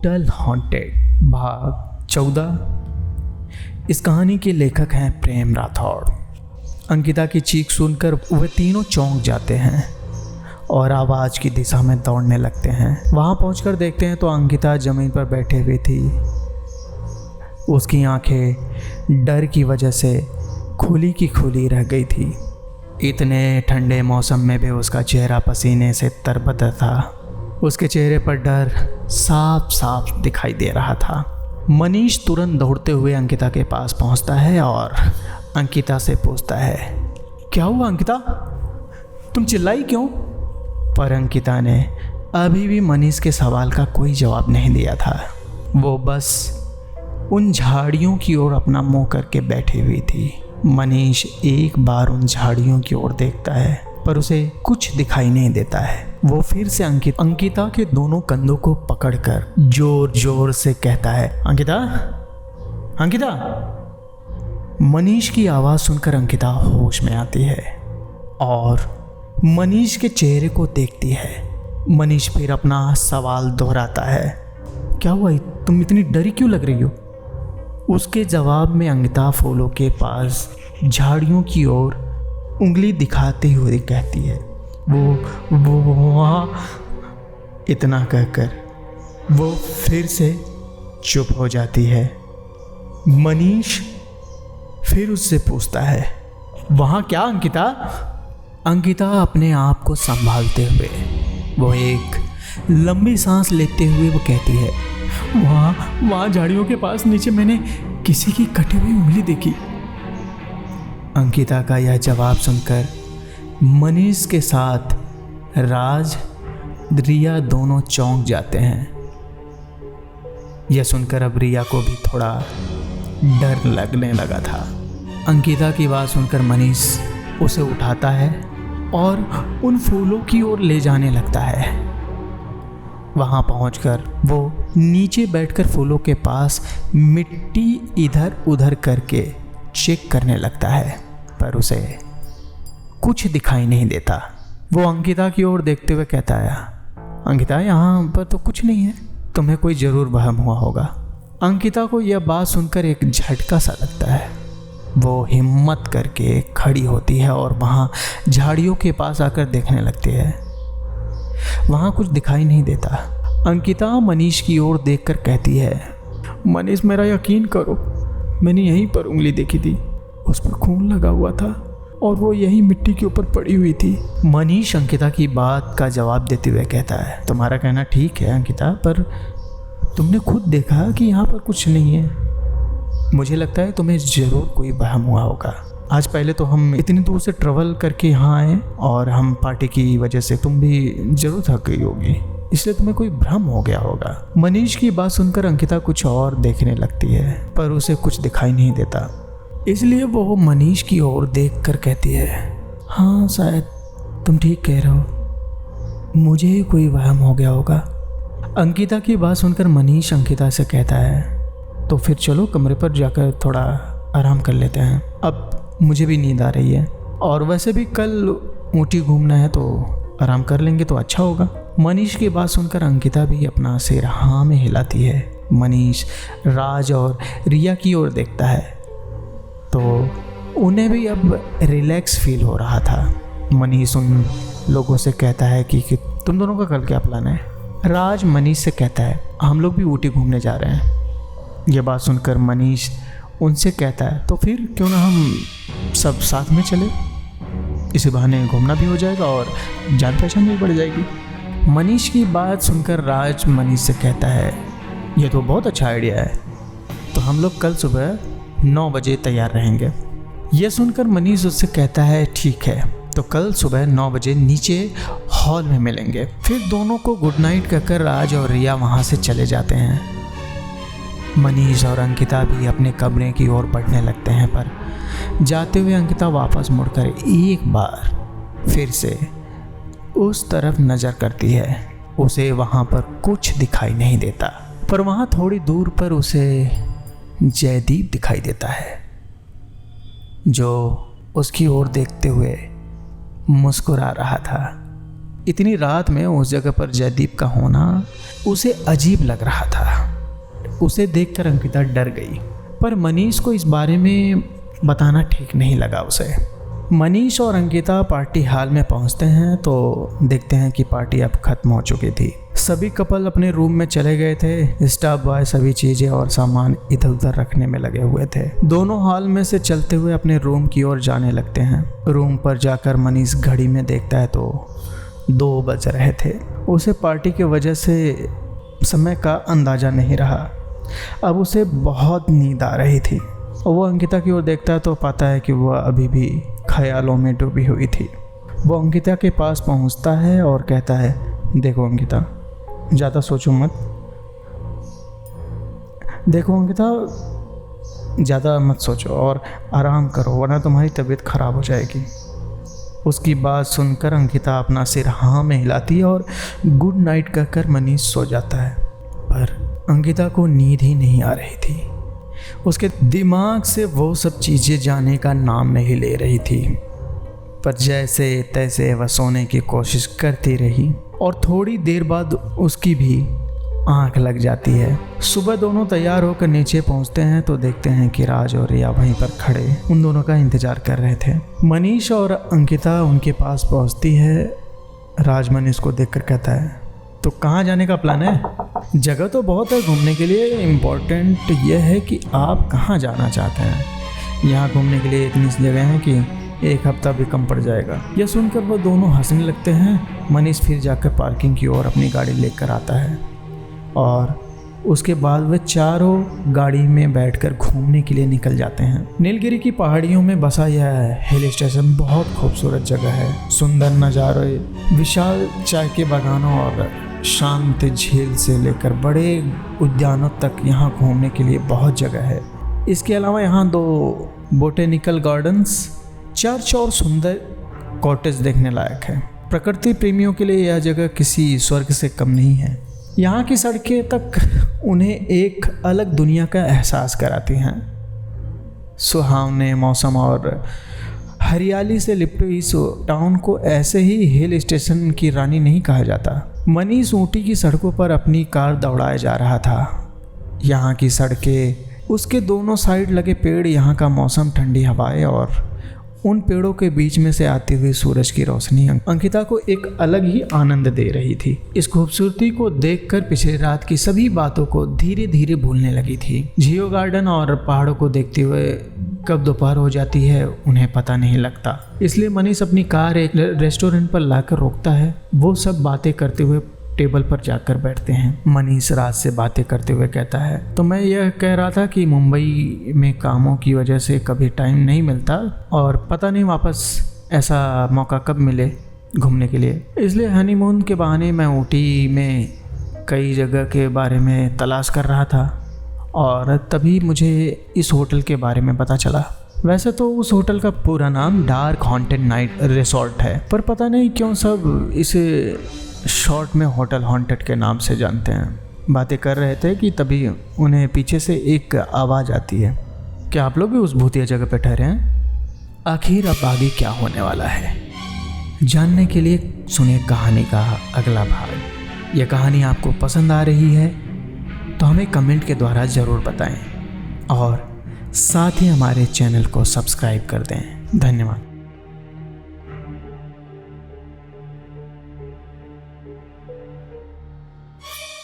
Hotel haunted भाग 14। इस कहानी के लेखक हैं प्रेम राठौड़। अंकिता की चीख सुनकर वे तीनों चौंक जाते हैं और आवाज़ की दिशा में दौड़ने लगते हैं। वहाँ पहुंचकर देखते हैं तो अंकिता ज़मीन पर बैठे हुई थी। उसकी आंखें डर की वजह से खुली की खुली रह गई थी। इतने ठंडे मौसम में भी उसका चेहरा पसीने से तरबतर था। उसके चेहरे पर डर साफ साफ दिखाई दे रहा था। मनीष तुरंत दौड़ते हुए अंकिता के पास पहुंचता है और अंकिता से पूछता है, क्या हुआ अंकिता, तुम चिल्लाई क्यों? पर अंकिता ने अभी भी मनीष के सवाल का कोई जवाब नहीं दिया था। वो बस उन झाड़ियों की ओर अपना मुंह करके बैठी हुई थी। मनीष एक बार उन झाड़ियों की ओर देखता है पर उसे कुछ दिखाई नहीं देता है। वो फिर से अंकिता के दोनों कंधों को पकड़कर जोर जोर से कहता है, अंकिता, अंकिता। मनीष की आवाज़ सुनकर अंकिता होश में आती है और मनीष के चेहरे को देखती है। मनीष फिर अपना सवाल दोहराता है, क्या हुआ, तुम इतनी डरी क्यों लग रही हो? उसके जवाब में अंकिता फूलों के पास झाड़ियों की ओर उंगली दिखाते हुए कहती है, वो वहाँ। इतना कहकर वो फिर से चुप हो जाती है। मनीष फिर उससे पूछता है, वहाँ क्या अंकिता? अंकिता अपने आप को संभालते हुए वो एक लंबी सांस लेते हुए वो कहती है, वहाँ झाड़ियों के पास नीचे मैंने किसी की कटी हुई उंगली देखी। अंकिता का यह जवाब सुनकर मनीष के साथ राज, रिया दोनों चौंक जाते हैं। यह सुनकर अब रिया को भी थोड़ा डर लगने लगा था। अंकिता की बात सुनकर मनीष उसे उठाता है और उन फूलों की ओर ले जाने लगता है। वहाँ पहुंचकर वो नीचे बैठकर फूलों के पास मिट्टी इधर उधर करके चेक करने लगता है पर उसे कुछ दिखाई नहीं देता। वो अंकिता की ओर देखते हुए कहता है, अंकिता, यहाँ पर तो कुछ नहीं है, तुम्हें कोई ज़रूर वहम हुआ होगा। अंकिता को यह बात सुनकर एक झटका सा लगता है। वो हिम्मत करके खड़ी होती है और वहाँ झाड़ियों के पास आकर देखने लगती है। वहाँ कुछ दिखाई नहीं देता। अंकिता मनीष की ओर देखकर कहती है, मनीष, मेरा यकीन करो, मैंने यहीं पर उंगली देखी थी, उस पर खून लगा हुआ था और वो यही मिट्टी के ऊपर पड़ी हुई थी। मनीष अंकिता की बात का जवाब देते हुए कहता है, तुम्हारा कहना ठीक है अंकिता, पर तुमने खुद देखा कि यहाँ पर कुछ नहीं है। मुझे लगता है तुम्हें ज़रूर कोई वहम हुआ होगा। आज पहले तो हम इतनी दूर से ट्रैवल करके यहाँ आए और हम पार्टी की वजह से तुम भी ज़रूर थक गई होगी, इसलिए तुम्हें कोई भ्रम हो गया होगा। मनीष की बात सुनकर अंकिता कुछ और देखने लगती है पर उसे कुछ दिखाई नहीं देता, इसलिए वो मनीष की ओर देखकर कहती है, हाँ, शायद तुम ठीक कह रहे हो, मुझे ही कोई वहम हो गया होगा। अंकिता की बात सुनकर मनीष अंकिता से कहता है, तो फिर चलो कमरे पर जाकर थोड़ा आराम कर लेते हैं, अब मुझे भी नींद आ रही है और वैसे भी कल ऊटी घूमना है तो आराम कर लेंगे तो अच्छा होगा। मनीष की बात सुनकर अंकिता भी अपना सिर हाँ में हिलाती है। मनीष राज और रिया की ओर देखता है तो उन्हें भी अब रिलैक्स फील हो रहा था। मनीष उन लोगों से कहता है कि तुम दोनों का कल क्या प्लान है? राज मनीष से कहता है, हम लोग भी ऊटी घूमने जा रहे हैं। यह बात सुनकर मनीष उनसे कहता है, तो फिर क्यों ना हम सब साथ में चले, इसी बहाने घूमना भी हो जाएगा और जान पहचान भी बढ़ जाएगी। मनीष की बात सुनकर राज मनीष से कहता है, यह तो बहुत अच्छा आइडिया है, तो हम लोग कल सुबह 9 बजे तैयार रहेंगे। यह सुनकर मनीष उससे कहता है, ठीक है, तो कल सुबह 9 बजे नीचे हॉल में मिलेंगे। फिर दोनों को गुड नाइट कहकर राज और रिया वहाँ से चले जाते हैं। मनीष और अंकिता भी अपने कमरे की ओर बढ़ने लगते हैं पर जाते हुए अंकिता वापस मुड़कर एक बार फिर से उस तरफ नज़र करती है। उसे वहाँ पर कुछ दिखाई नहीं देता पर वहाँ थोड़ी दूर पर उसे जयदीप दिखाई देता है जो उसकी ओर देखते हुए मुस्कुरा रहा था। इतनी रात में उस जगह पर जयदीप का होना उसे अजीब लग रहा था। उसे देखकर अंकिता डर गई, पर मनीष को इस बारे में बताना ठीक नहीं लगा उसे। मनीष और अंकिता पार्टी हॉल में पहुंचते हैं तो देखते हैं कि पार्टी अब खत्म हो चुकी थी। सभी कपल अपने रूम में चले गए थे। स्टाफ बॉय सभी चीज़ें और सामान इधर उधर रखने में लगे हुए थे। दोनों हॉल में से चलते हुए अपने रूम की ओर जाने लगते हैं। रूम पर जाकर मनीष घड़ी में देखता है तो 2 बज रहे थे। उसे पार्टी की वजह से समय का अंदाज़ा नहीं रहा। अब उसे बहुत नींद आ रही थी और वो अंकिता की ओर देखता है तो पाता है कि वह अभी भी ख्यालों में डूबी हुई थी। वो अंकिता के पास पहुंचता है और कहता है, देखो अंकिता, ज़्यादा सोचो मत। देखो अंकिता, ज़्यादा मत सोचो और आराम करो, वरना तुम्हारी तबीयत खराब हो जाएगी। उसकी बात सुनकर अंकिता अपना सिर हाँ में हिलाती है और गुड नाइट कहकर मनीष सो जाता है। पर अंकिता को नींद ही नहीं आ रही थी। उसके दिमाग से वो सब चीज़ें जाने का नाम नहीं ले रही थी। पर जैसे तैसे वह सोने की कोशिश करती रही और थोड़ी देर बाद उसकी भी आंख लग जाती है। सुबह दोनों तैयार होकर नीचे पहुंचते हैं तो देखते हैं कि राज और रिया वहीं पर खड़े उन दोनों का इंतजार कर रहे थे। मनीष और अंकिता उनके पास पहुंचती है। राज मनीष को देखकर कहता है, तो कहाँ जाने का प्लान है? जगह तो बहुत है घूमने के लिए, इम्पोर्टेंट यह है कि आप कहाँ जाना चाहते हैं। यहाँ घूमने के लिए इतनी जगह हैं कि 1 हफ्ता भी कम पड़ जाएगा। यह सुनकर वो दोनों हंसने लगते हैं। मनीष फिर जाकर पार्किंग की ओर अपनी गाड़ी लेकर आता है और उसके बाद वे चारों गाड़ी में बैठकर घूमने के लिए निकल जाते हैं। नीलगिरी की पहाड़ियों में बसा यह हिल स्टेशन बहुत खूबसूरत जगह है। सुंदर नज़ारे, विशाल चाय के बागानों और शांत झील से लेकर बड़े उद्यानों तक यहाँ घूमने के लिए बहुत जगह है। इसके अलावा यहाँ 2 बोटेनिकल गार्डन्स, चर्च और सुंदर कॉटेज देखने लायक है। प्रकृति प्रेमियों के लिए यह जगह किसी स्वर्ग से कम नहीं है। यहाँ की सड़कें तक उन्हें एक अलग दुनिया का एहसास कराती हैं। सुहावने मौसम और हरियाली से लिपटे इस टाउन को ऐसे ही हिल स्टेशन की रानी नहीं कहा जाता। मनीष ऊटी की सड़कों पर अपनी कार दौड़ाए जा रहा था। यहाँ की सड़कें, उसके दोनों साइड लगे पेड़, यहाँ का मौसम, ठंडी हवाएं और उन पेड़ों के बीच में से आती हुई सूरज की रोशनी अंकिता को एक अलग ही आनंद दे रही थी। इस खूबसूरती को देखकर पिछली रात की सभी बातों को धीरे धीरे भूलने लगी थी। जियो गार्डन और पहाड़ों को देखते हुए कब दोपहर हो जाती है उन्हें पता नहीं लगता। इसलिए मनीष अपनी कार एक रेस्टोरेंट पर लाकर रोकता है। वो सब बातें करते हुए टेबल पर जाकर बैठते हैं। मनीष रात से बातें करते हुए कहता है, तो मैं यह कह रहा था कि मुंबई में कामों की वजह से कभी टाइम नहीं मिलता और पता नहीं वापस ऐसा मौका कब मिले घूमने के लिए। इसलिए हनीमून के बहाने मैं ऊटी में कई जगह के बारे में तलाश कर रहा था और तभी मुझे इस होटल के बारे में पता चला। वैसे तो उस होटल का पूरा नाम डार्क हॉन्टेड नाइट रिसोर्ट है, पर पता नहीं क्यों सब इसे शॉर्ट में होटल हॉन्टेड के नाम से जानते हैं। बातें कर रहे थे कि तभी उन्हें पीछे से एक आवाज़ आती है, क्या आप लोग भी उस भूतिया जगह पर ठहरे हैं? आखिर अब आगे क्या होने वाला है जानने के लिए सुनिए कहानी का अगला भाग। यह कहानी आपको पसंद आ रही है तो हमें कमेंट के द्वारा ज़रूर बताएं और साथ ही हमारे चैनल को सब्सक्राइब कर दें। धन्यवाद।